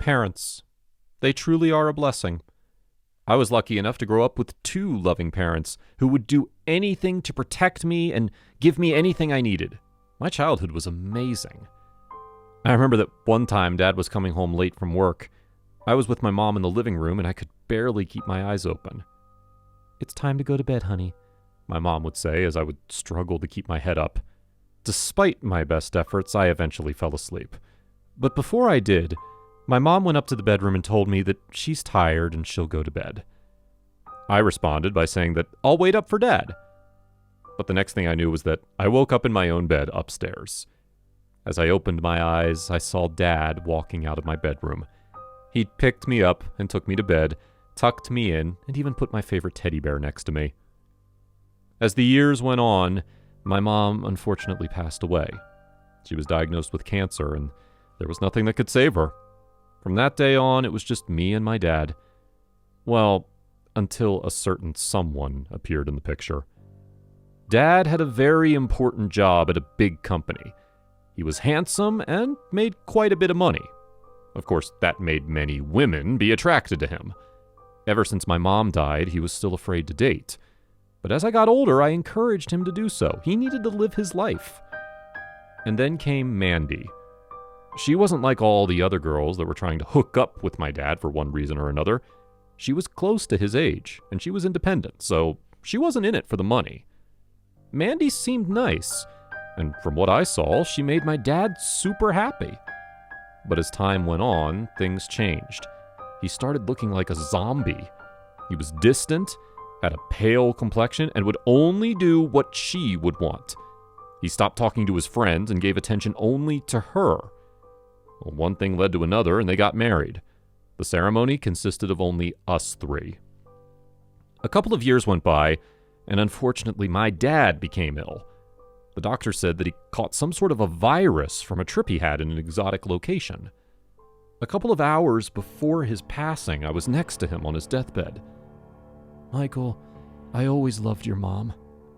Parents. They truly are a blessing. I was lucky enough to grow up with two loving parents who would do anything to protect me and give me anything I needed. My childhood was amazing. I remember that one time Dad was coming home late from work. I was with my mom in the living room and I could barely keep my eyes open. "It's time to go to bed, honey," my mom would say as I would struggle to keep my head up. Despite my best efforts, I eventually fell asleep. But before I did, my mom went up to the bedroom and told me that she's tired and she'll go to bed. I responded by saying that I'll wait up for Dad. But the next thing I knew was that I woke up in my own bed upstairs. As I opened my eyes, I saw Dad walking out of my bedroom. He'd picked me up and took me to bed, tucked me in, and even put my favorite teddy bear next to me. As the years went on, my mom unfortunately passed away. She was diagnosed with cancer, and there was nothing that could save her. From that day on, it was just me and my dad. Well, until a certain someone appeared in the picture. Dad had a very important job at a big company. He was handsome and made quite a bit of money. Of course, that made many women be attracted to him. Ever since my mom died, he was still afraid to date. But as I got older, I encouraged him to do so. He needed to live his life. And then came Mandy. She wasn't like all the other girls that were trying to hook up with my dad for one reason or another. She was close to his age, and she was independent, so she wasn't in it for the money. Mandy seemed nice, and from what I saw, she made my dad super happy. But as time went on, things changed. He started looking like a zombie. He was distant, had a pale complexion, and would only do what she would want. He stopped talking to his friends and gave attention only to her. Well, one thing led to another, and they got married. The ceremony consisted of only us three. A couple of years went by, and unfortunately my dad became ill. The doctor said that he caught some sort of a virus from a trip he had in an exotic location. A couple of hours before his passing, I was next to him on his deathbed. "Michael, I always loved your mom,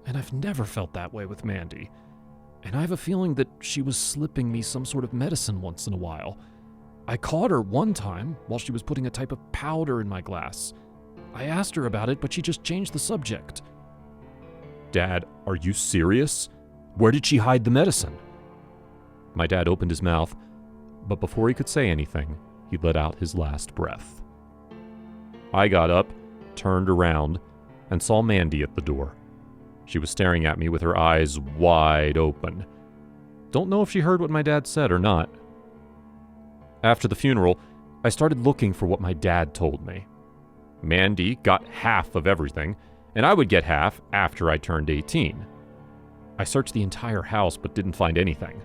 and I've never felt that way with Mandy. And I have a feeling that she was slipping me some sort of medicine once in a while. I caught her one time while she was putting a type of powder in my glass. I asked her about it, but she just changed the subject." "Dad, are you serious? Where did she hide the medicine?" My dad opened his mouth, but before he could say anything, he let out his last breath. I got up, turned around, and saw Mandy at the door. She was staring at me with her eyes wide open. Don't know if she heard what my dad said or not. After the funeral, I started looking for what my dad told me. Mandy got half of everything, and I would get half after I turned 18. I searched the entire house but didn't find anything.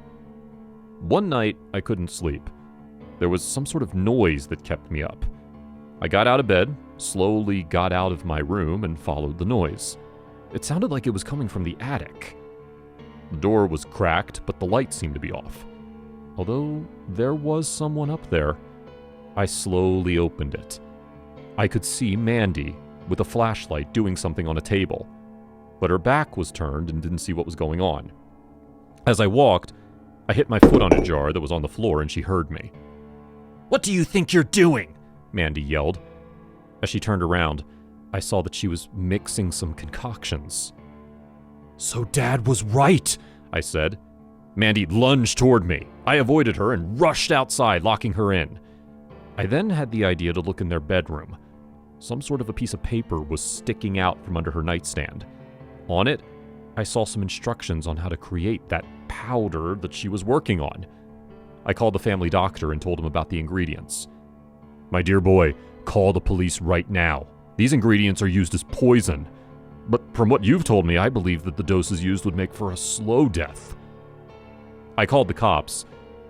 One night, I couldn't sleep. There was some sort of noise that kept me up. I got out of bed, slowly got out of my room, and followed the noise. It sounded like it was coming from the attic. The door was cracked, but the light seemed to be off. Although there was someone up there, I slowly opened it. I could see Mandy with a flashlight doing something on a table, but her back was turned and didn't see what was going on. As I walked, I hit my foot on a jar that was on the floor and she heard me. "What do you think you're doing?" Mandy yelled. As she turned around, I saw that she was mixing some concoctions. "So Dad was right," I said. Mandy lunged toward me. I avoided her and rushed outside, locking her in. I then had the idea to look in their bedroom. Some sort of a piece of paper was sticking out from under her nightstand. On it, I saw some instructions on how to create that powder that she was working on. I called the family doctor and told him about the ingredients. "My dear boy, call the police right now. These ingredients are used as poison. But from what you've told me, I believe that the doses used would make for a slow death." I called the cops,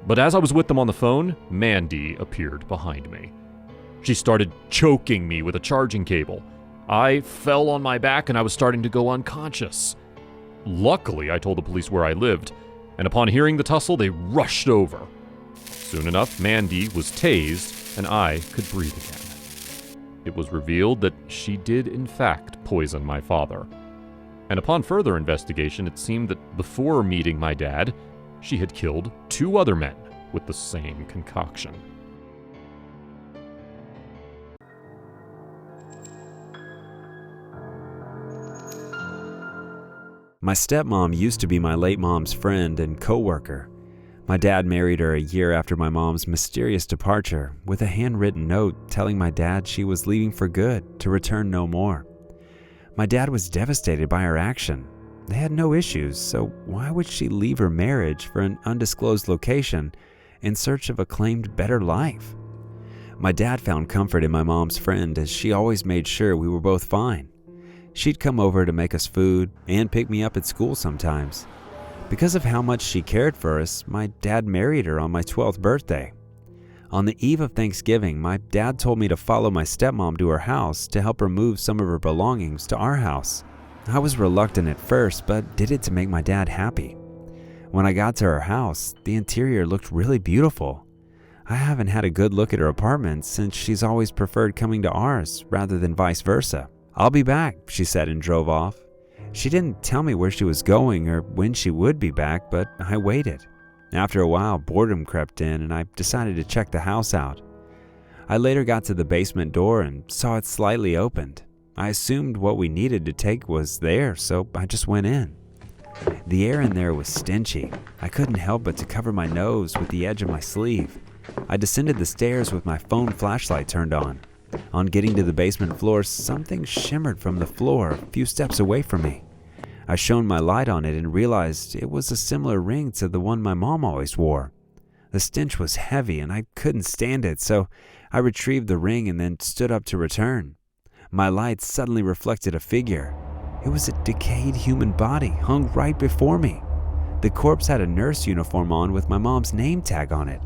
but as I was with them on the phone, Mandy appeared behind me. She started choking me with a charging cable. I fell on my back and I was starting to go unconscious. Luckily, I told the police where I lived, and upon hearing the tussle, they rushed over. Soon enough, Mandy was tased and I could breathe again. It was revealed that she did in fact poison my father. And upon further investigation, it seemed that before meeting my dad, she had killed 2 other men with the same concoction. My stepmom used to be my late mom's friend and co-worker. My dad married her a year after my mom's mysterious departure with a handwritten note telling my dad she was leaving for good to return no more. My dad was devastated by her action. They had no issues, so why would she leave her marriage for an undisclosed location in search of a claimed better life? My dad found comfort in my mom's friend as she always made sure we were both fine. She'd come over to make us food and pick me up at school sometimes. Because of how much she cared for us, my dad married her on my 12th birthday. On the eve of Thanksgiving, my dad told me to follow my stepmom to her house to help her move some of her belongings to our house. I was reluctant at first, but did it to make my dad happy. When I got to her house, the interior looked really beautiful. I haven't had a good look at her apartment since she's always preferred coming to ours rather than vice versa. "I'll be back," she said and drove off. She didn't tell me where she was going or when she would be back, but I waited. After a while, boredom crept in and I decided to check the house out. I later got to the basement door and saw it slightly opened. I assumed what we needed to take was there, so I just went in. The air in there was stinchy. I couldn't help but to cover my nose with the edge of my sleeve. I descended the stairs with my phone flashlight turned on. On getting to the basement floor, something shimmered from the floor a few steps away from me. I shone my light on it and realized it was a similar ring to the one my mom always wore. The stench was heavy and I couldn't stand it, so I retrieved the ring and then stood up to return. My light suddenly reflected a figure. It was a decayed human body hung right before me. The corpse had a nurse uniform on with my mom's name tag on it.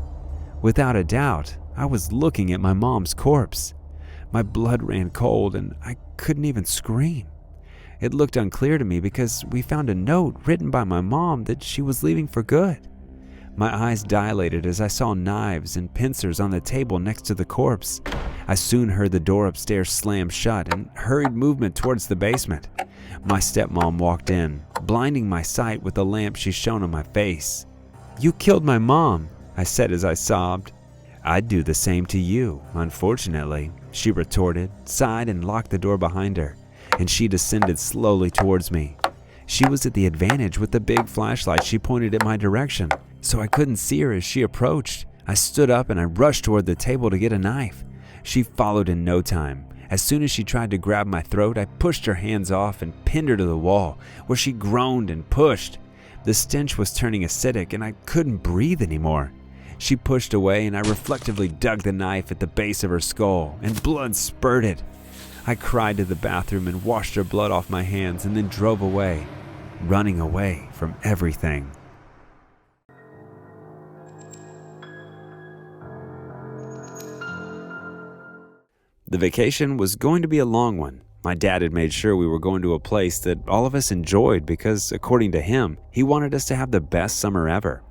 Without a doubt, I was looking at my mom's corpse. My blood ran cold and I couldn't even scream. It looked unclear to me because we found a note written by my mom that she was leaving for good. My eyes dilated as I saw knives and pincers on the table next to the corpse. I soon heard the door upstairs slam shut and hurried movement towards the basement. My stepmom walked in, blinding my sight with the lamp she shone on my face. "You killed my mom," I said as I sobbed. "I'd do the same to you, unfortunately," she retorted, sighed and locked the door behind her, and she descended slowly towards me. She was at the advantage with the big flashlight she pointed at my direction, so I couldn't see her as she approached. I stood up and I rushed toward the table to get a knife. She followed in no time. As soon as she tried to grab my throat, I pushed her hands off and pinned her to the wall, where she groaned and pushed. The stench was turning acidic and I couldn't breathe anymore. She pushed away and I reflectively dug the knife at the base of her skull, and blood spurted. I cried to the bathroom and washed her blood off my hands and then drove away, running away from everything. The vacation was going to be a long one. My dad had made sure we were going to a place that all of us enjoyed because, according to him, he wanted us to have the best summer ever.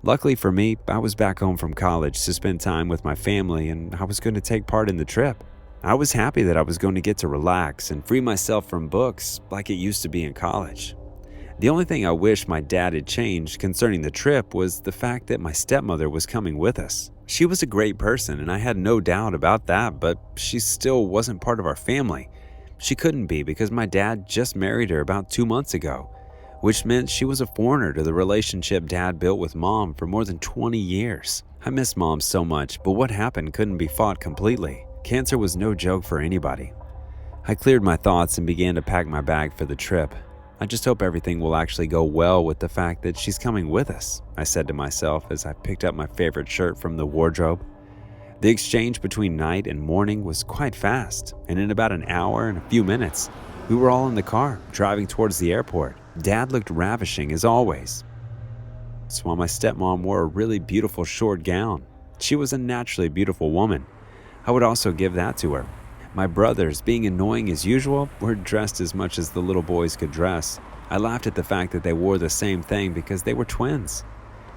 Luckily for me, I was back home from college to spend time with my family and I was going to take part in the trip. I was happy that I was going to get to relax and free myself from books like it used to be in college. The only thing I wish my dad had changed concerning the trip was the fact that my stepmother was coming with us. She was a great person and I had no doubt about that, but she still wasn't part of our family. She couldn't be because my dad just married her about 2 months ago, which meant she was a foreigner to the relationship Dad built with Mom for more than 20 years. I miss Mom so much, but what happened couldn't be fought completely. Cancer was no joke for anybody. I cleared my thoughts and began to pack my bag for the trip. I just hope everything will actually go well with the fact that she's coming with us, I said to myself as I picked up my favorite shirt from the wardrobe. The exchange between night and morning was quite fast, and in about an hour and a few minutes, we were all in the car, driving towards the airport. Dad looked ravishing as always, while my stepmom wore a really beautiful short gown. She was a naturally beautiful woman. I would also give that to her. My brothers, being annoying as usual, were dressed as much as the little boys could dress. I laughed at the fact that they wore the same thing because they were twins.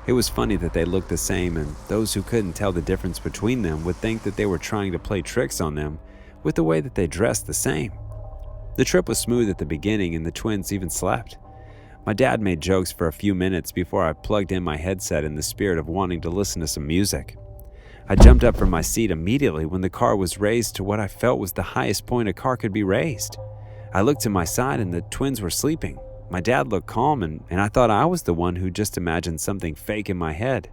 It was funny that they looked the same, and those who couldn't tell the difference between them would think that they were trying to play tricks on them with the way that they dressed the same. The trip was smooth at the beginning and the twins even slept. My dad made jokes for a few minutes before I plugged in my headset in the spirit of wanting to listen to some music. I jumped up from my seat immediately when the car was raised to what I felt was the highest point a car could be raised. I looked to my side and the twins were sleeping. My dad looked calm, and I thought I was the one who just imagined something fake in my head.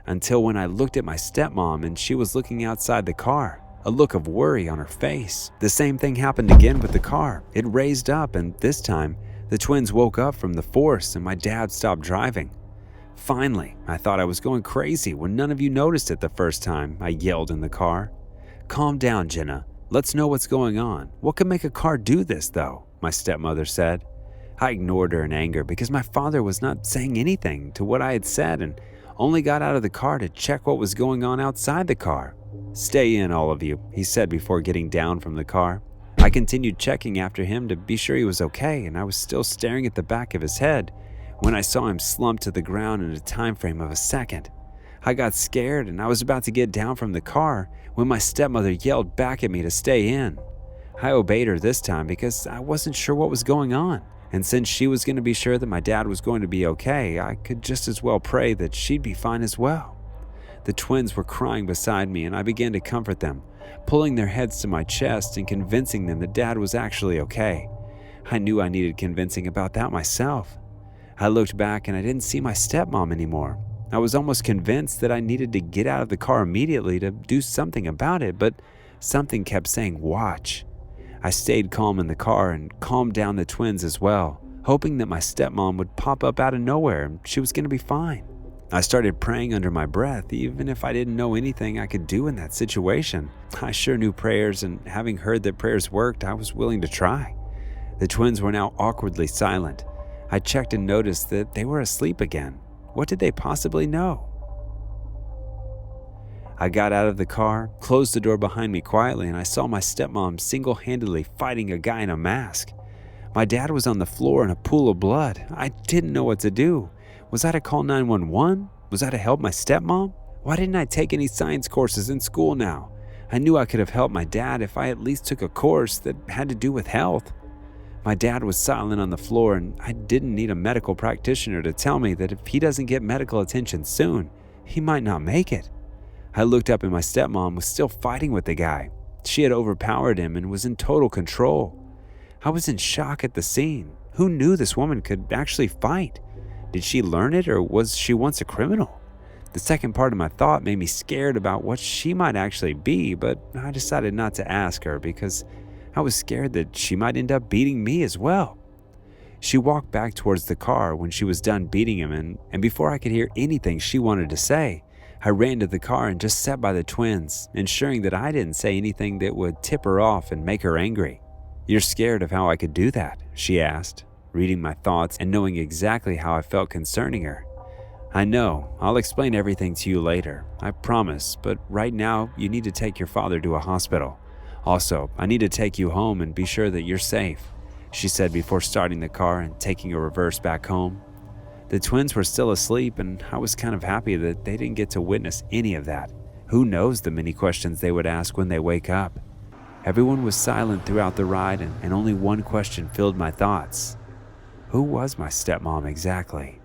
Until when I looked at my stepmom and she was looking outside the car, a look of worry on her face. The same thing happened again with the car. It raised up, and this time, the twins woke up from the force and my dad stopped driving. Finally, I thought I was going crazy when none of you noticed it the first time, I yelled in the car. Calm down, Jenna. Let's know what's going on. What could make a car do this, though? My stepmother said. I ignored her in anger because my father was not saying anything to what I had said and only got out of the car to check what was going on outside the car. Stay in, all of you, he said before getting down from the car. I continued checking after him to be sure he was okay, and I was still staring at the back of his head when I saw him slump to the ground in a time frame of a second. I got scared and I was about to get down from the car when my stepmother yelled back at me to stay in. I obeyed her this time because I wasn't sure what was going on, and since she was going to be sure that my dad was going to be okay, I could just as well pray that she'd be fine as well. The twins were crying beside me and I began to comfort them, pulling their heads to my chest and convincing them that Dad was actually okay. I knew I needed convincing about that myself. I looked back and I didn't see my stepmom anymore. I was almost convinced that I needed to get out of the car immediately to do something about it, but something kept saying, watch. I stayed calm in the car and calmed down the twins as well, hoping that my stepmom would pop up out of nowhere and she was going to be fine. I started praying under my breath, even if I didn't know anything I could do in that situation. I sure knew prayers, and having heard that prayers worked, I was willing to try. The twins were now awkwardly silent. I checked and noticed that they were asleep again. What did they possibly know? I got out of the car, closed the door behind me quietly, and I saw my stepmom single-handedly fighting a guy in a mask. My dad was on the floor in a pool of blood. I didn't know what to do. Was I to call 911? Was I to help my stepmom? Why didn't I take any science courses in school now? I knew I could have helped my dad if I at least took a course that had to do with health. My dad was silent on the floor, and I didn't need a medical practitioner to tell me that if he doesn't get medical attention soon, he might not make it. I looked up and my stepmom was still fighting with the guy. She had overpowered him and was in total control. I was in shock at the scene. Who knew this woman could actually fight? Did she learn it, or was she once a criminal? The second part of my thought made me scared about what she might actually be, but I decided not to ask her because I was scared that she might end up beating me as well. She walked back towards the car when she was done beating him, and before I could hear anything she wanted to say, I ran to the car and just sat by the twins, ensuring that I didn't say anything that would tip her off and make her angry. "You're scared of how I could do that?" she asked, reading my thoughts and knowing exactly how I felt concerning her. "I know. I'll explain everything to you later, I promise, but right now you need to take your father to a hospital. Also, I need to take you home and be sure that you're safe," she said before starting the car and taking a reverse back home. The twins were still asleep, and I was kind of happy that they didn't get to witness any of that. Who knows the many questions they would ask when they wake up. Everyone was silent throughout the ride, and only one question filled my thoughts. Who was my stepmom exactly?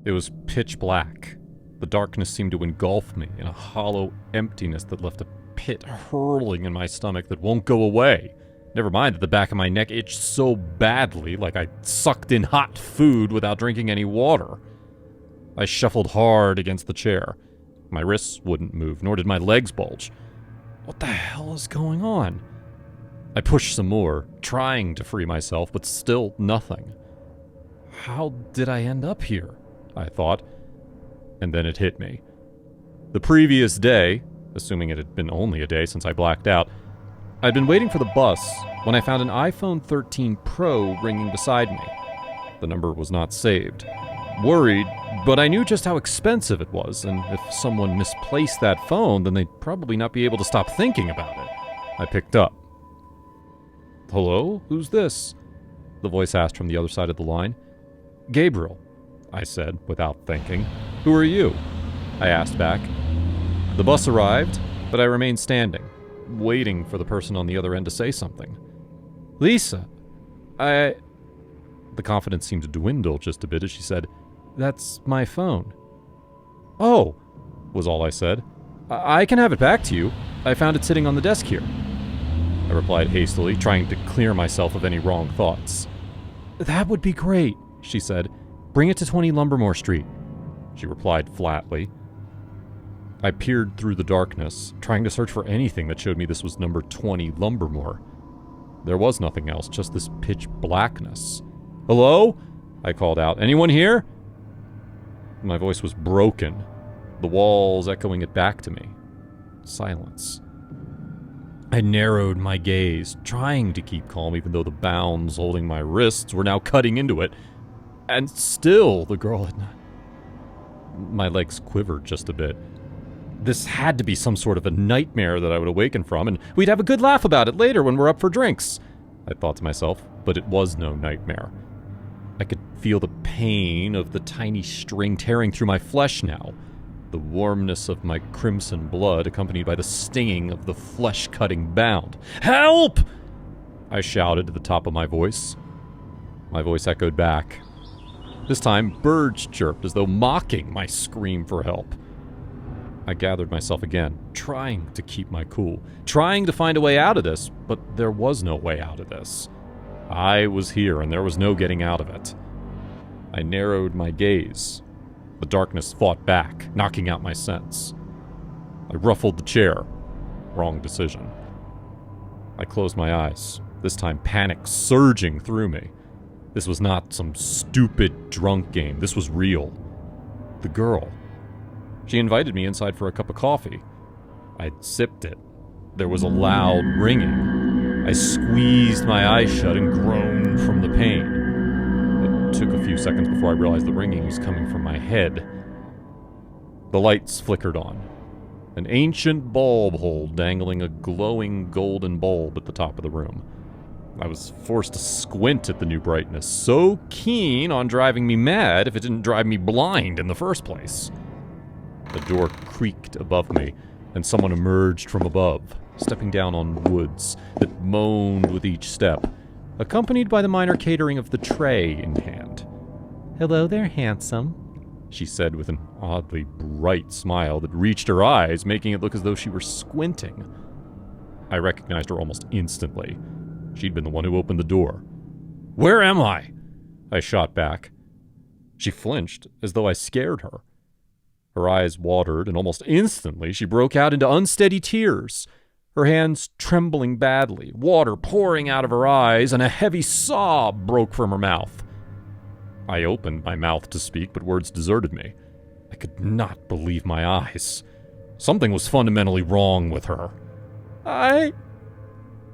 It was pitch black. The darkness seemed to engulf me in a hollow emptiness that left a pit hurling in my stomach that won't go away. Never mind that the back of my neck itched so badly, like I sucked in hot food without drinking any water. I shuffled hard against the chair. My wrists wouldn't move, nor did my legs bulge. What the hell is going on? I pushed some more, trying to free myself, but still nothing. How did I end up here? I thought, and then it hit me. The previous day, assuming it had been only a day since I blacked out, I'd been waiting for the bus when I found an iPhone 13 Pro ringing beside me. The number was not saved. Worried, but I knew just how expensive it was, and if someone misplaced that phone, then they'd probably not be able to stop thinking about it. I picked up. "Hello? Who's this?" the voice asked from the other side of the line. "Gabriel," I said, without thinking. "Who are you?" I asked back. The bus arrived, but I remained standing, waiting for the person on the other end to say something. "Lisa, The confidence seemed to dwindle just a bit as she said, "That's my phone." "Oh," was all I said. I can have it back to you. I found it sitting on the desk here," I replied hastily, trying to clear myself of any wrong thoughts. "That would be great," she said. "Bring it to 20 Lumbermore Street," she replied flatly. I peered through the darkness, trying to search for anything that showed me this was number 20 Lumbermore. There was nothing else, just this pitch blackness. "Hello?" I called out. "Anyone here?" My voice was broken, the walls echoing it back to me. Silence. I narrowed my gaze, trying to keep calm even though the bounds holding my wrists were now cutting into it. And still, the girl had not... My legs quivered just a bit. This had to be some sort of a nightmare that I would awaken from, and we'd have a good laugh about it later when we're up for drinks, I thought to myself, but it was no nightmare. I could feel the pain of the tiny string tearing through my flesh now, the warmness of my crimson blood accompanied by the stinging of the flesh-cutting bound. "Help!" I shouted at the top of my voice. My voice echoed back. This time, birds chirped as though mocking my scream for help. I gathered myself again, trying to keep my cool, trying to find a way out of this, but there was no way out of this. I was here, and there was no getting out of it. I narrowed my gaze. The darkness fought back, knocking out my sense. I ruffled the chair. Wrong decision. I closed my eyes, this time panic surging through me. This was not some stupid drunk game. This was real. The girl. She invited me inside for a cup of coffee. I sipped it. There was a loud ringing. I squeezed my eyes shut and groaned from the pain. It took a few seconds before I realized the ringing was coming from my head. The lights flickered on. An ancient bulb hole dangling a glowing golden bulb at the top of the room. I was forced to squint at the new brightness, so keen on driving me mad if it didn't drive me blind in the first place. The door creaked above me, and someone emerged from above, stepping down on woods that moaned with each step, accompanied by the minor catering of the tray in hand. "Hello there, handsome," she said with an oddly bright smile that reached her eyes, making it look as though she were squinting. I recognized her almost instantly. She'd been the one who opened the door. "Where am I?" I shot back. She flinched, as though I scared her. Her eyes watered, and almost instantly she broke out into unsteady tears, her hands trembling badly, water pouring out of her eyes, and a heavy sob broke from her mouth. I opened my mouth to speak, but words deserted me. I could not believe my eyes. Something was fundamentally wrong with her.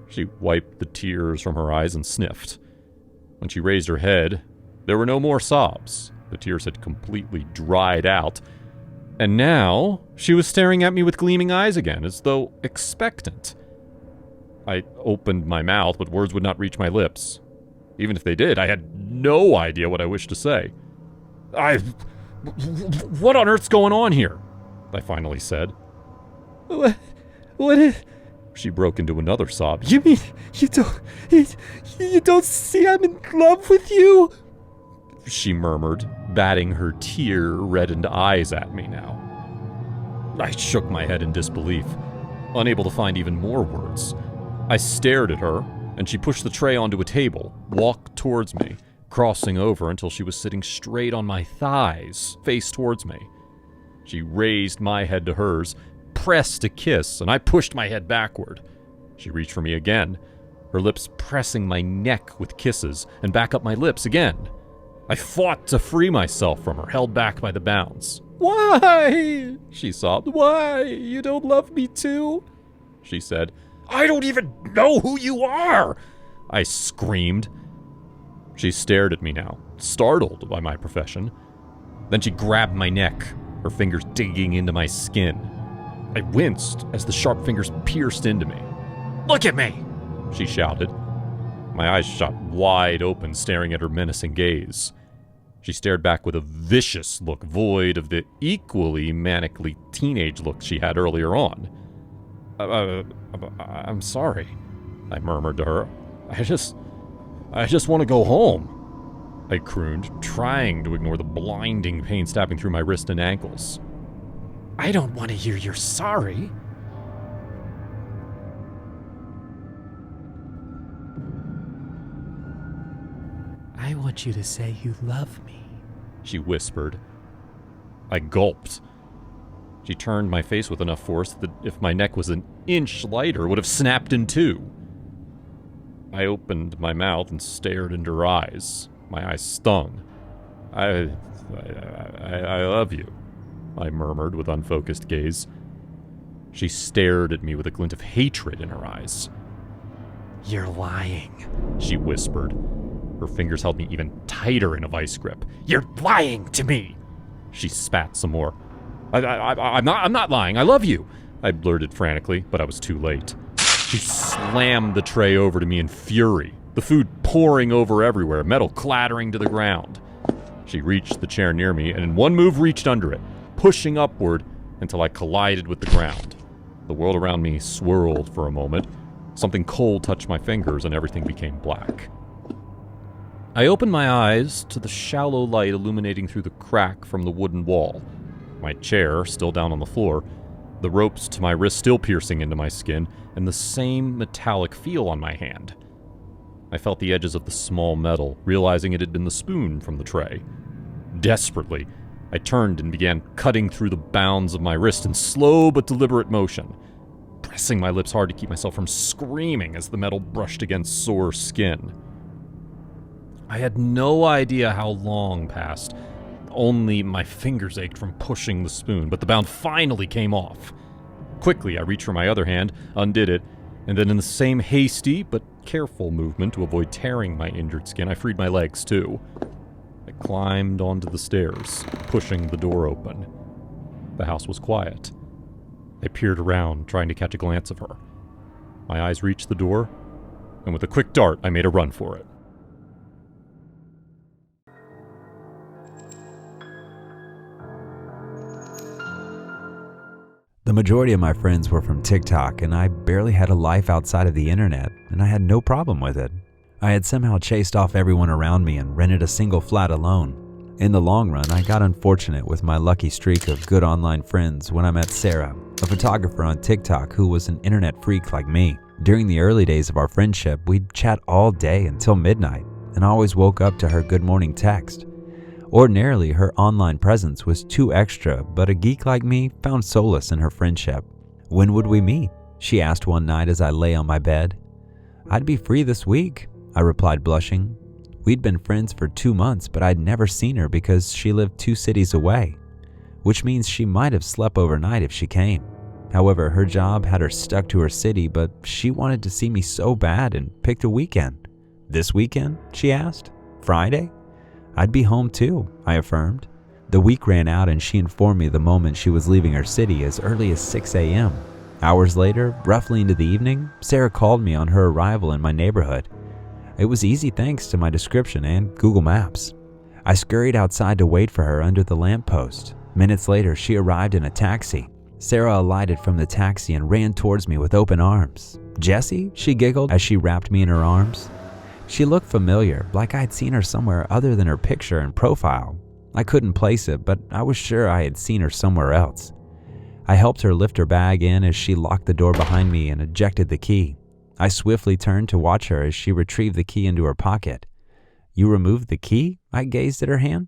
She wiped the tears from her eyes and sniffed. When she raised her head, there were no more sobs. The tears had completely dried out. And now, she was staring at me with gleaming eyes again, as though expectant. I opened my mouth, but words would not reach my lips. Even if they did, I had no idea what I wished to say. What on earth's going on here? I finally said. What is... She broke into another sob. You mean you don't see I'm in love with you? She murmured, batting her tear-reddened eyes at me now. I shook my head in disbelief, unable to find even more words. I stared at her, and she pushed the tray onto a table, walked towards me, crossing over until she was sitting straight on my thighs, face towards me. She raised my head to hers, pressed a kiss, and I pushed my head backward. She reached for me again, her lips pressing my neck with kisses, and back up my lips again. I fought to free myself from her, held back by the bounds. "Why?" she sobbed. "Why? You don't love me too?" She said. "I don't even know who you are!" I screamed. She stared at me now, startled by my profession. Then she grabbed my neck, her fingers digging into my skin. I winced as the sharp fingers pierced into me. "Look at me!" she shouted. My eyes shot wide open, staring at her menacing gaze. She stared back with a vicious look, void of the equally manically teenage look she had earlier on. I'm sorry," I murmured to her. I just want to go home," I crooned, trying to ignore the blinding pain stabbing through my wrist and ankles. "I don't want to hear you're sorry." I want you to say you love me, she whispered. I gulped. She turned my face with enough force that if my neck was an inch lighter, it would have snapped in two. I opened my mouth and stared into her eyes. My eyes stung. I love you, I murmured with unfocused gaze. She stared at me with a glint of hatred in her eyes. You're lying, she whispered. Her fingers held me even tighter in a vice grip. You're lying to me, she spat some more. I'm not lying. I love you, I blurted frantically, but I was too late. She slammed the tray over to me in fury, the food pouring over everywhere, metal clattering to the ground. She reached the chair near me and in one move reached under it, pushing upward until I collided with the ground. The world around me swirled for a moment. Something cold touched my fingers and everything became black. I opened my eyes to the shallow light illuminating through the crack from the wooden wall. My chair, still down on the floor, the ropes to my wrist still piercing into my skin, and the same metallic feel on my hand. I felt the edges of the small metal, realizing it had been the spoon from the tray. Desperately, I turned and began cutting through the bounds of my wrist in slow but deliberate motion, pressing my lips hard to keep myself from screaming as the metal brushed against sore skin. I had no idea how long passed. Only my fingers ached from pushing the spoon, but the bound finally came off. Quickly, I reached for my other hand, undid it, and then in the same hasty but careful movement to avoid tearing my injured skin, I freed my legs too. I climbed onto the stairs, pushing the door open. The house was quiet. I peered around, trying to catch a glance of her. My eyes reached the door, and with a quick dart, I made a run for it. The majority of my friends were from TikTok, and I barely had a life outside of the internet, and I had no problem with it. I had somehow chased off everyone around me and rented a single flat alone. In the long run, I got unfortunate with my lucky streak of good online friends when I met Sarah, a photographer on TikTok who was an internet freak like me. During the early days of our friendship, we'd chat all day until midnight, and I always woke up to her good morning text. Ordinarily, her online presence was too extra, but a geek like me found solace in her friendship. When would we meet? She asked one night as I lay on my bed. I'd be free this week, I replied, blushing. We'd been friends for 2 months, but I'd never seen her because she lived 2 cities away, which means she might have slept overnight if she came. However, her job had her stuck to her city, but she wanted to see me so bad and picked a weekend. This weekend? She asked. Friday? I'd be home too, I affirmed. The week ran out and she informed me the moment she was leaving her city as early as 6 a.m. Hours later, roughly into the evening, Sarah called me on her arrival in my neighborhood. It was easy thanks to my description and Google Maps. I scurried outside to wait for her under the lamppost. Minutes later, she arrived in a taxi. Sarah alighted from the taxi and ran towards me with open arms. "Jessie?" she giggled as she wrapped me in her arms. She looked familiar, like I had seen her somewhere other than her picture and profile. I couldn't place it, but I was sure I had seen her somewhere else. I helped her lift her bag in as she locked the door behind me and ejected the key. I swiftly turned to watch her as she retrieved the key into her pocket. "You removed the key?" I gazed at her hand.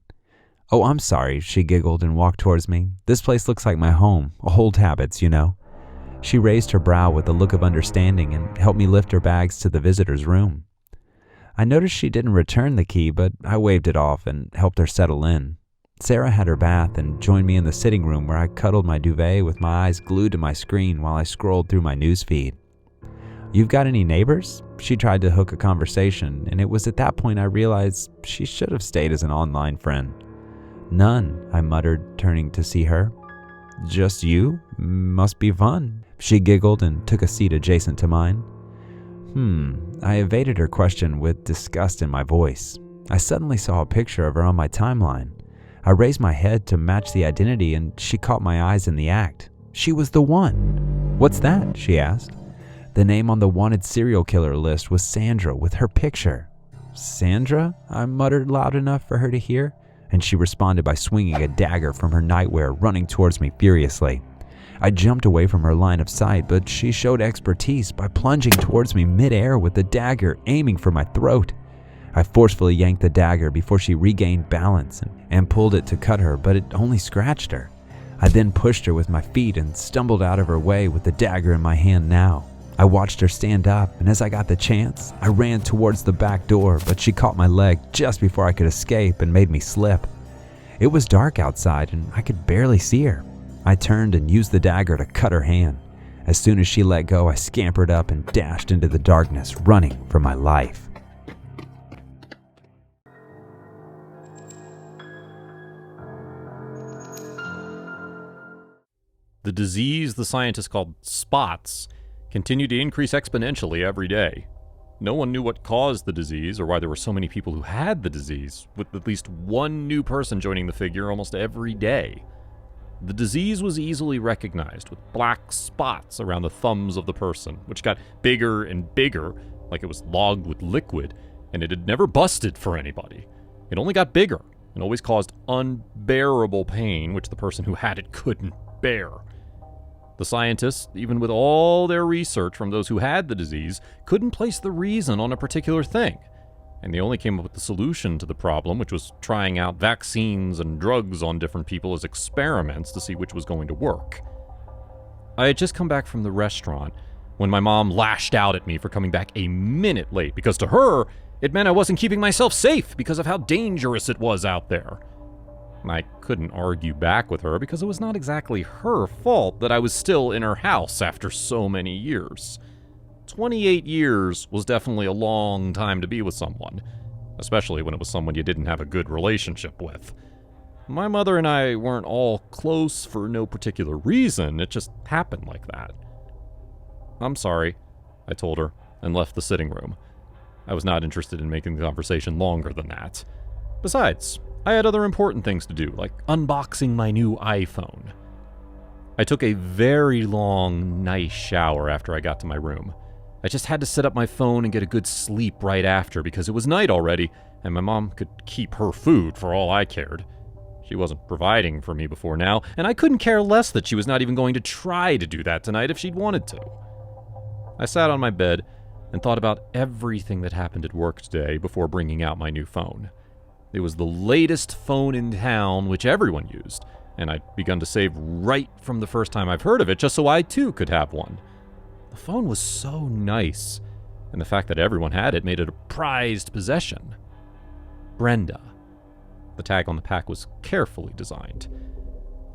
"Oh, I'm sorry," she giggled and walked towards me. "This place looks like my home. Old habits, you know." She raised her brow with a look of understanding and helped me lift her bags to the visitor's room. I noticed she didn't return the key, but I waved it off and helped her settle in. Sarah had her bath and joined me in the sitting room where I cuddled my duvet with my eyes glued to my screen while I scrolled through my newsfeed. "You've got any neighbors?" She tried to hook a conversation, and it was at that point I realized she should have stayed as an online friend. "None," I muttered, turning to see her. "Just you? Must be fun." She giggled and took a seat adjacent to mine. I evaded her question with disgust in my voice. I suddenly saw a picture of her on my timeline. I raised my head to match the identity and she caught my eyes in the act. She was the one. "What's that?" she asked. The name on the wanted serial killer list was Sandra with her picture. "Sandra?" I muttered loud enough for her to hear, and she responded by swinging a dagger from her nightwear, running towards me furiously. I jumped away from her line of sight, but she showed expertise by plunging towards me midair with the dagger aiming for my throat. I forcefully yanked the dagger before she regained balance and pulled it to cut her, but it only scratched her. I then pushed her with my feet and stumbled out of her way with the dagger in my hand now. I watched her stand up, and as I got the chance, I ran towards the back door, but she caught my leg just before I could escape and made me slip. It was dark outside, and I could barely see her. I turned and used the dagger to cut her hand. As soon as she let go, I scampered up and dashed into the darkness, running for my life. The disease the scientists called spots continued to increase exponentially every day. No one knew what caused the disease or why there were so many people who had the disease, with at least one new person joining the figure almost every day. The disease was easily recognized with black spots around the thumbs of the person, which got bigger and bigger, like it was logged with liquid, and it had never busted for anybody. It only got bigger and always caused unbearable pain, which the person who had it couldn't bear. The scientists, even with all their research from those who had the disease, couldn't place the reason on a particular thing, and they only came up with the solution to the problem, which was trying out vaccines and drugs on different people as experiments to see which was going to work. I had just come back from the restaurant when my mom lashed out at me for coming back a minute late, because to her, it meant I wasn't keeping myself safe because of how dangerous it was out there. I couldn't argue back with her because it was not exactly her fault that I was still in her house after so many years. 28 years was definitely a long time to be with someone, especially when it was someone you didn't have a good relationship with. My mother and I weren't all close for no particular reason, it just happened like that. "I'm sorry," I told her, and left the sitting room. I was not interested in making the conversation longer than that. Besides, I had other important things to do, like unboxing my new iPhone. I took a very long, nice shower after I got to my room. I just had to set up my phone and get a good sleep right after because it was night already, and my mom could keep her food for all I cared. She wasn't providing for me before now, and I couldn't care less that she was not even going to try to do that tonight if she'd wanted to. I sat on my bed and thought about everything that happened at work today before bringing out my new phone. It was the latest phone in town, which everyone used, and I'd begun to save right from the first time I've heard of it just so I too could have one. The phone was so nice, and the fact that everyone had it made it a prized possession. Brenda. The tag on the pack was carefully designed.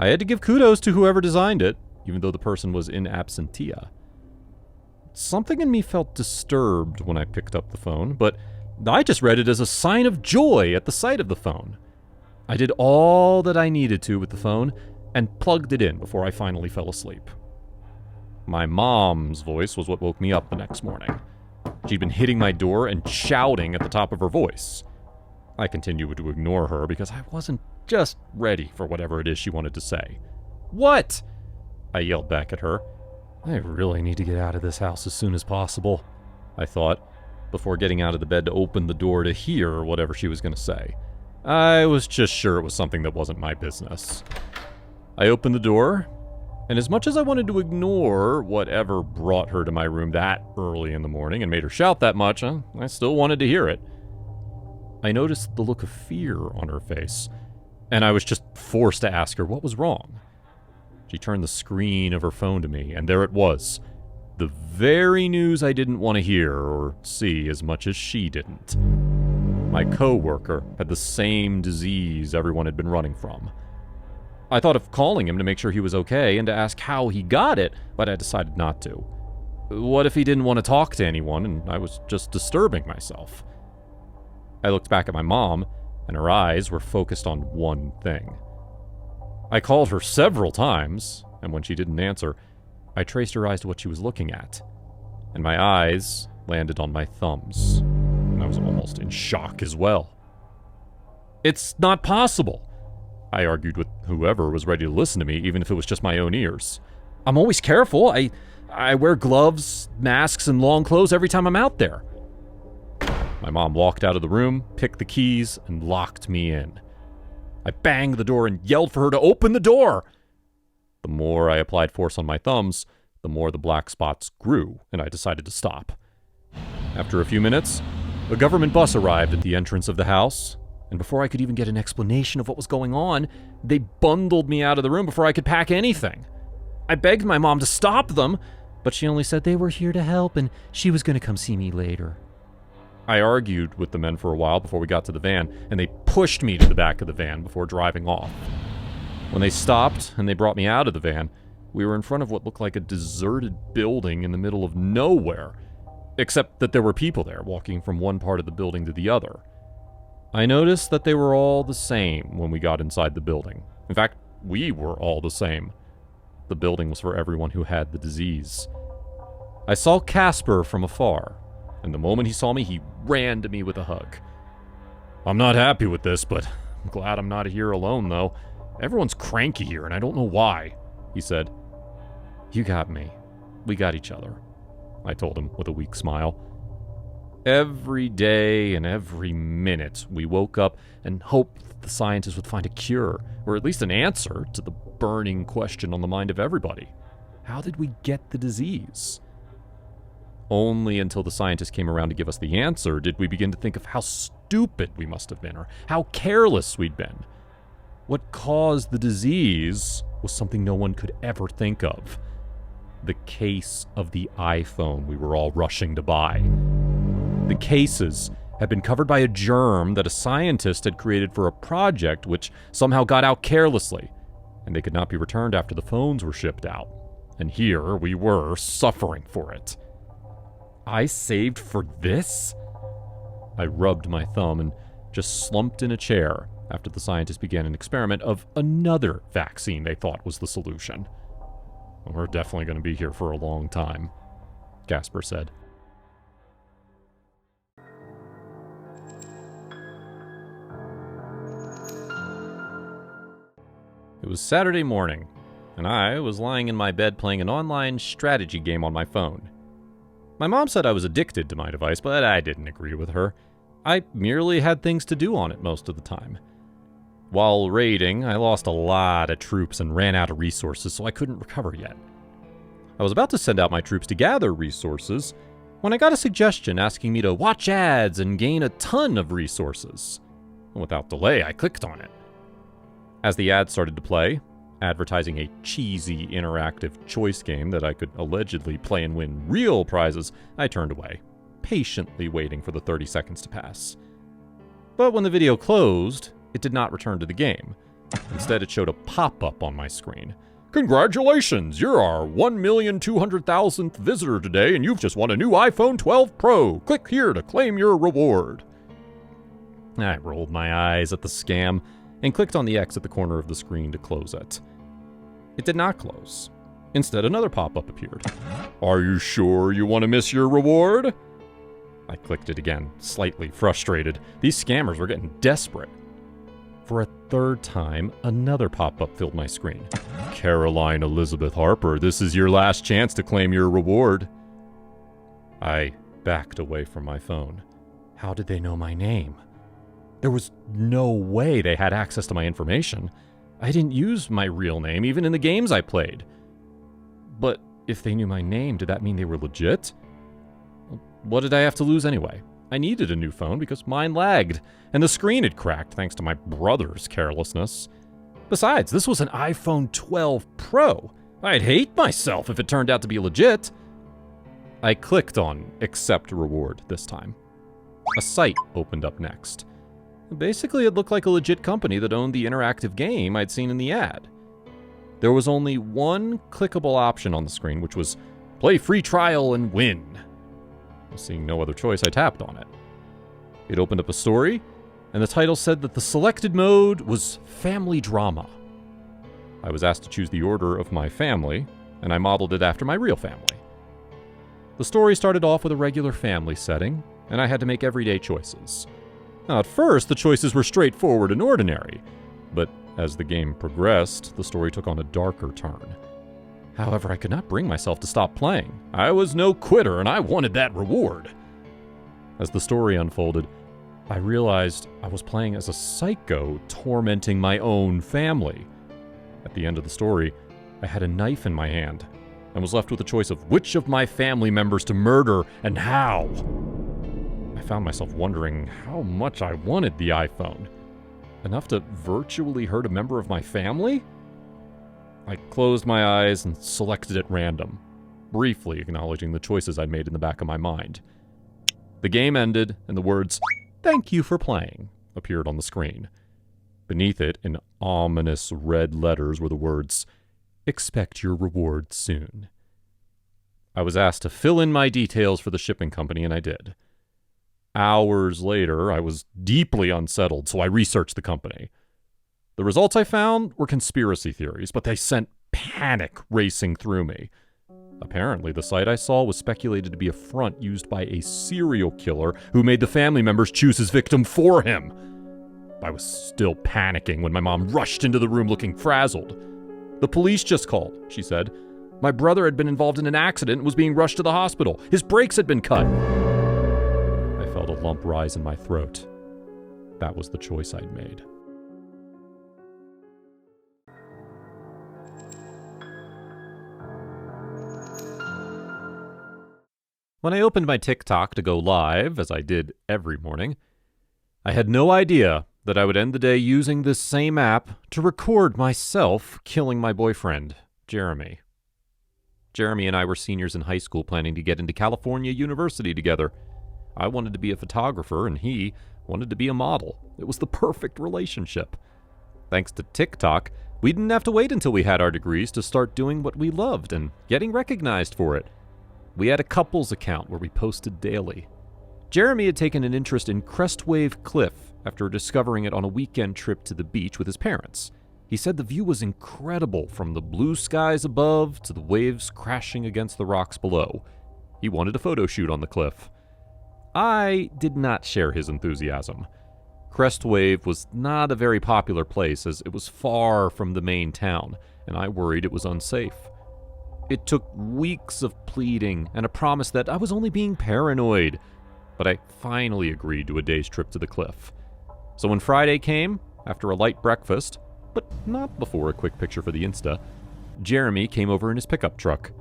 I had to give kudos to whoever designed it, even though the person was in absentia. Something in me felt disturbed when I picked up the phone, but I just read it as a sign of joy at the sight of the phone. I did all that I needed to with the phone and plugged it in before I finally fell asleep. My mom's voice was what woke me up the next morning. She'd been hitting my door and shouting at the top of her voice. I continued to ignore her because I wasn't just ready for whatever it is she wanted to say. "What?" I yelled back at her. I really need to get out of this house as soon as possible, I thought, before getting out of the bed to open the door to hear whatever she was going to say. I was just sure it was something that wasn't my business. I opened the door, and as much as I wanted to ignore whatever brought her to my room that early in the morning and made her shout that much, I still wanted to hear it. I noticed the look of fear on her face, and I was just forced to ask her what was wrong. She turned the screen of her phone to me, and there it was. The very news I didn't want to hear or see as much as she didn't. My co-worker had the same disease everyone had been running from. I thought of calling him to make sure he was okay and to ask how he got it, but I decided not to. What if he didn't want to talk to anyone and I was just disturbing myself? I looked back at my mom, and her eyes were focused on one thing. I called her several times, and when she didn't answer, I traced her eyes to what she was looking at, and my eyes landed on my thumbs, and I was almost in shock as well. "It's not possible," I argued with whoever was ready to listen to me, even if it was just my own ears. "I'm always careful. I wear gloves, masks, and long clothes every time I'm out there." My mom walked out of the room, picked the keys, and locked me in. I banged the door and yelled for her to open the door. The more I applied force on my thumbs, the more the black spots grew, and I decided to stop. After a few minutes, A government bus arrived at the entrance of the house, and before I could even get an explanation of what was going on, they bundled me out of the room before I could pack anything. I begged my mom to stop them, but she only said they were here to help and she was going to come see me later. I argued with the men for a while before we got to the van, and they pushed me to the back of the van before driving off. When they stopped and they brought me out of the van, we were in front of what looked like a deserted building in the middle of nowhere, except that there were people there walking from one part of the building to the other. I noticed that they were all the same when we got inside the building. In fact, we were all the same. The building was for everyone who had the disease. I saw Casper from afar, and the moment he saw me, he ran to me with a hug. I'm not happy with this, but I'm glad I'm not here alone, though. Everyone's cranky here, and I don't know why, he said. You got me. We got each other, I told him with a weak smile. Every day and every minute, we woke up and hoped that the scientists would find a cure, or at least an answer to the burning question on the mind of everybody. How did we get the disease? Only until the scientists came around to give us the answer did we begin to think of how stupid we must have been, or how careless we'd been. What caused the disease was something no one could ever think of. The case of the iPhone we were all rushing to buy. The cases had been covered by a germ that a scientist had created for a project which somehow got out carelessly, and they could not be returned after the phones were shipped out. And here we were, suffering for it. I saved for this? I rubbed my thumb and just slumped in a chair after the scientists began an experiment of another vaccine they thought was the solution. We're definitely going to be here for a long time, Casper said. It was Saturday morning, and I was lying in my bed playing an online strategy game on my phone. My mom said I was addicted to my device, but I didn't agree with her. I merely had things to do on it most of the time. While raiding, I lost a lot of troops and ran out of resources, so I couldn't recover yet. I was about to send out my troops to gather resources when I got a suggestion asking me to watch ads and gain a ton of resources. Without delay, I clicked on it. As the ad started to play, advertising a cheesy interactive choice game that I could allegedly play and win real prizes, I turned away, patiently waiting for the 30 seconds to pass. But when the video closed, it did not return to the game. Instead, it showed a pop-up on my screen. Congratulations! You're our 1,200,000th visitor today, and you've just won a new iPhone 12 Pro. Click here to claim your reward. I rolled my eyes at the scam and clicked on the X at the corner of the screen to close it. It did not close. Instead, another pop-up appeared. Are you sure you want to miss your reward? I clicked it again, slightly frustrated. These scammers were getting desperate. For a third time, another pop-up filled my screen. Caroline Elizabeth Harper, this is your last chance to claim your reward. I backed away from my phone. How did they know my name? There was no way they had access to my information. I didn't use my real name, even in the games I played. But if they knew my name, did that mean they were legit? What did I have to lose anyway? I needed a new phone because mine lagged, and the screen had cracked thanks to my brother's carelessness. Besides, this was an iPhone 12 Pro. I'd hate myself if it turned out to be legit. I clicked on Accept Reward this time. A site opened up next. Basically, it looked like a legit company that owned the interactive game I'd seen in the ad. There was only one clickable option on the screen, which was play free trial and win. Seeing no other choice, I tapped on it. It opened up a story, and the title said that the selected mode was family drama. I was asked to choose the order of my family, and I modeled it after my real family. The story started off with a regular family setting, and I had to make everyday choices. Now, at first, the choices were straightforward and ordinary, but as the game progressed, the story took on a darker turn. However, I could not bring myself to stop playing. I was no quitter, and I wanted that reward. As the story unfolded, I realized I was playing as a psycho tormenting my own family. At the end of the story, I had a knife in my hand and was left with a choice of which of my family members to murder and how. I found myself wondering how much I wanted the iPhone. Enough to virtually hurt a member of my family? I closed my eyes and selected at random, briefly acknowledging the choices I'd made in the back of my mind. The game ended, and the words, "Thank you for playing," appeared on the screen. Beneath it, in ominous red letters, were the words, "Expect your reward soon." I was asked to fill in my details for the shipping company, and I did. Hours later, I was deeply unsettled, so I researched the company. The results I found were conspiracy theories, but they sent panic racing through me. Apparently, the site I saw was speculated to be a front used by a serial killer who made the family members choose his victim for him. I was still panicking when my mom rushed into the room looking frazzled. "The police just called," she said. "My brother had been involved in an accident and was being rushed to the hospital. His brakes had been cut." I felt a lump rise in my throat. That was the choice I'd made. When I opened my TikTok to go live, as I did every morning, I had no idea that I would end the day using this same app to record myself killing my boyfriend, Jeremy. Jeremy and I were seniors in high school planning to get into California University together. I wanted to be a photographer, and he wanted to be a model. It was the perfect relationship. Thanks to TikTok, we didn't have to wait until we had our degrees to start doing what we loved and getting recognized for it. We had a couples account where we posted daily. Jeremy had taken an interest in Crestwave Cliff after discovering it on a weekend trip to the beach with his parents. He said the view was incredible from the blue skies above to the waves crashing against the rocks below. He wanted a photo shoot on the cliff. I did not share his enthusiasm. Crestwave was not a very popular place as it was far from the main town, and I worried it was unsafe. It took weeks of pleading and a promise that I was only being paranoid, but I finally agreed to a day's trip to the cliff. So when Friday came, after a light breakfast, but not before a quick picture for the Insta, Jeremy came over in his pickup truck.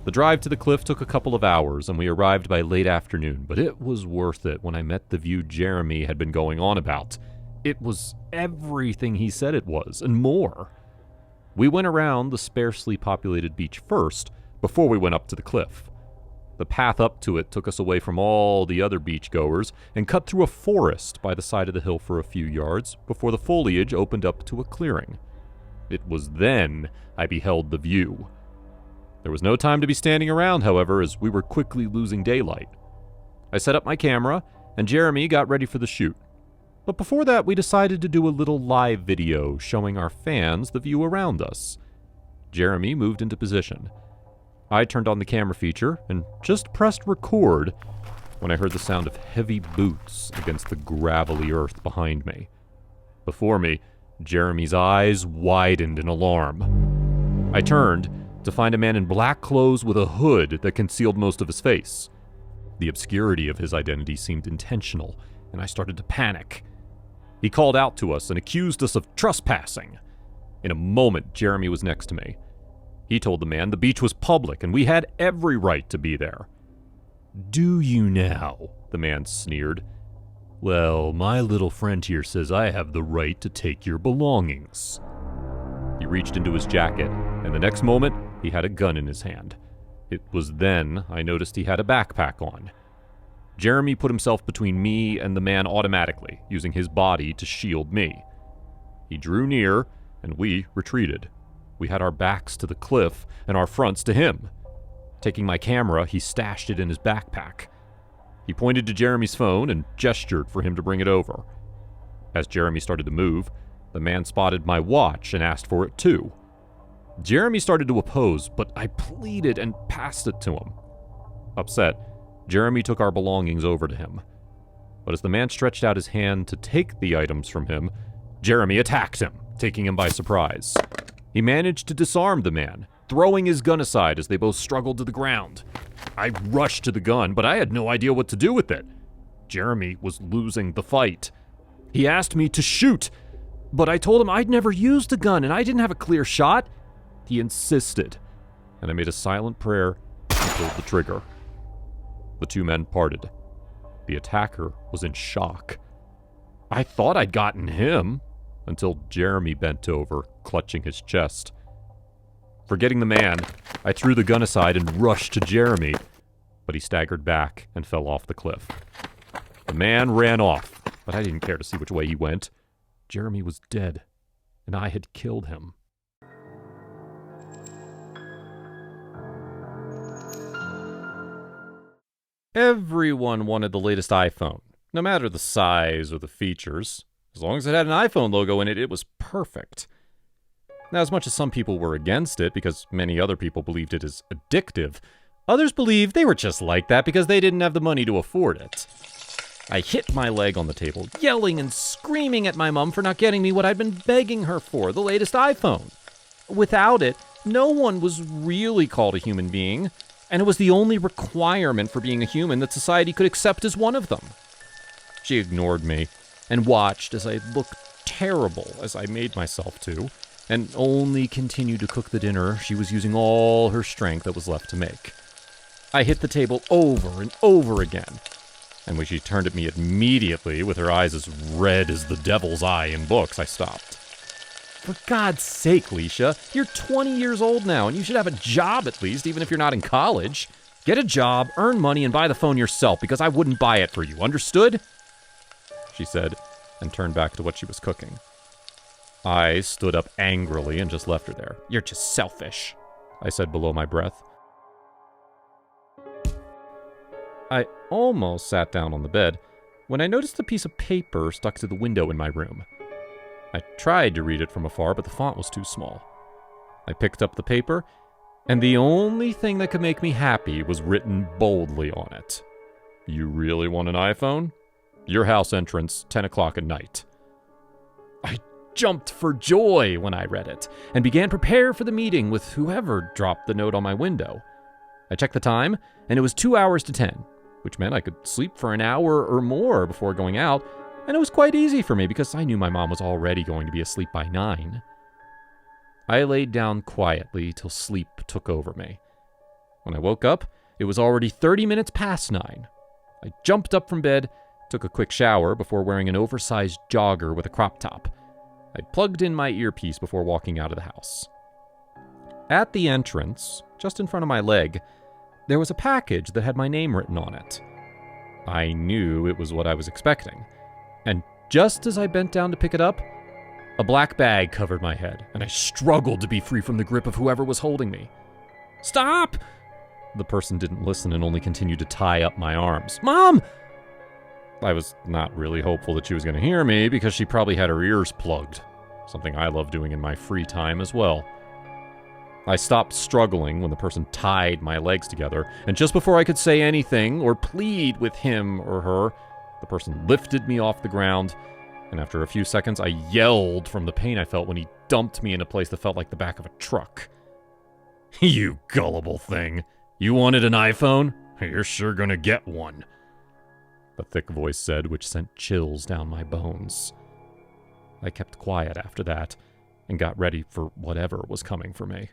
The drive to the cliff took a couple of hours, and we arrived by late afternoon, but it was worth it when I met the view Jeremy had been going on about. It was everything he said it was, and more. We went around the sparsely populated beach first, before we went up to the cliff. The path up to it took us away from all the other beachgoers and cut through a forest by the side of the hill for a few yards before the foliage opened up to a clearing. It was then I beheld the view. There was no time to be standing around, however, as we were quickly losing daylight. I set up my camera, and Jeremy got ready for the shoot. But before that, we decided to do a little live video showing our fans the view around us. Jeremy moved into position. I turned on the camera feature and just pressed record when I heard the sound of heavy boots against the gravelly earth behind me. Before me, Jeremy's eyes widened in alarm. I turned to find a man in black clothes with a hood that concealed most of his face. The obscurity of his identity seemed intentional, and I started to panic. He called out to us and accused us of trespassing. In a moment, Jeremy was next to me. He told the man the beach was public and we had every right to be there. "Do you now?" the man sneered. "Well, my little friend here says I have the right to take your belongings." He reached into his jacket, and the next moment, he had a gun in his hand. It was then I noticed he had a backpack on. Jeremy put himself between me and the man automatically, using his body to shield me. He drew near, and we retreated. We had our backs to the cliff and our fronts to him. Taking my camera, he stashed it in his backpack. He pointed to Jeremy's phone and gestured for him to bring it over. As Jeremy started to move, the man spotted my watch and asked for it too. Jeremy started to oppose, but I pleaded and passed it to him. Upset, Jeremy took our belongings over to him. But as the man stretched out his hand to take the items from him, Jeremy attacked him, taking him by surprise. He managed to disarm the man, throwing his gun aside as they both struggled to the ground. I rushed to the gun, but I had no idea what to do with it. Jeremy was losing the fight. He asked me to shoot, but I told him I'd never used a gun and I didn't have a clear shot. He insisted, and I made a silent prayer and pulled the trigger. The two men parted. The attacker was in shock. I thought I'd gotten him, until Jeremy bent over, clutching his chest. Forgetting the man, I threw the gun aside and rushed to Jeremy, but he staggered back and fell off the cliff. The man ran off, but I didn't care to see which way he went. Jeremy was dead, and I had killed him. Everyone wanted the latest iPhone, no matter the size or the features. As long as it had an iPhone logo in it, it was perfect. Now, as much as some people were against it because many other people believed it as addictive, others believed they were just like that because they didn't have the money to afford it. I hit my leg on the table, yelling and screaming at my mom for not getting me what I'd been begging her for, the latest iPhone. Without it, no one was really called a human being, and it was the only requirement for being a human that society could accept as one of them. She ignored me and watched as I looked terrible as I made myself to, and only continued to cook the dinner she was using all her strength that was left to make. I hit the table over and over again, and when she turned at me immediately with her eyes as red as the devil's eye in books, I stopped. For God's sake, Leisha, you're 20 years old now, and you should have a job at least, even if you're not in college. Get a job, earn money, and buy the phone yourself, because I wouldn't buy it for you, understood? She said, and turned back to what she was cooking. I stood up angrily and just left her there. You're just selfish, I said below my breath. I almost sat down on the bed when I noticed a piece of paper stuck to the window in my room. I tried to read it from afar, but the font was too small. I picked up the paper, and the only thing that could make me happy was written boldly on it. You really want an iPhone? Your house entrance, 10 o'clock at night. I jumped for joy when I read it, and began prepare for the meeting with whoever dropped the note on my window. I checked the time, and it was 2 hours to 10, which meant I could sleep for an hour or more before going out, and it was quite easy for me because I knew my mom was already going to be asleep by 9. I laid down quietly till sleep took over me. When I woke up, it was already 30 minutes past 9. I jumped up from bed, took a quick shower before wearing an oversized jogger with a crop top. I plugged in my earpiece before walking out of the house. At the entrance, just in front of my leg, there was a package that had my name written on it. I knew it was what I was expecting. And just as I bent down to pick it up, a black bag covered my head, and I struggled to be free from the grip of whoever was holding me. Stop! The person didn't listen and only continued to tie up my arms. Mom! I was not really hopeful that she was going to hear me because she probably had her ears plugged, something I love doing in my free time as well. I stopped struggling when the person tied my legs together, and just before I could say anything or plead with him or her, the person lifted me off the ground, and after a few seconds, I yelled from the pain I felt when he dumped me in a place that felt like the back of a truck. You gullible thing. You wanted an iPhone? You're sure gonna get one, the thick voice said, which sent chills down my bones. I kept quiet after that, and got ready for whatever was coming for me.